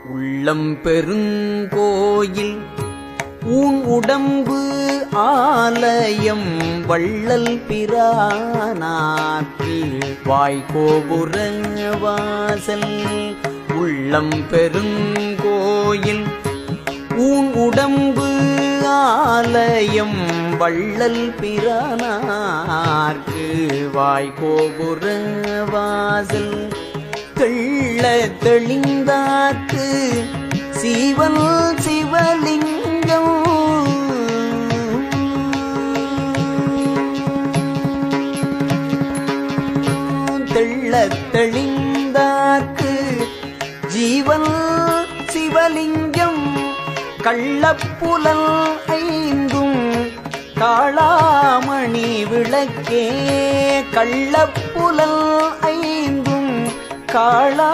உள்ளம் பெருங்கோயில் ஊன் உடம்பு ஆலயம் வள்ளல் பிரானார்க்கு வாய்கோபுர வாசல். உள்ளம் பெருங்கோயில் ஊன் உடம்பு ஆலயம் வள்ளல் பிரானார்க்கு வாய்கோபுர வாசல். தெள்ள தெளிந்தார்க்கு சீவன் சிவலிங்கம் தெள்ள தெளிந்தார்க்கு ஜீவன் சிவலிங்கம். கள்ளப்புலன் ஐந்தும் காளாமணி விளக்கே கள்ளப்புலன் ஐந்தும் காளா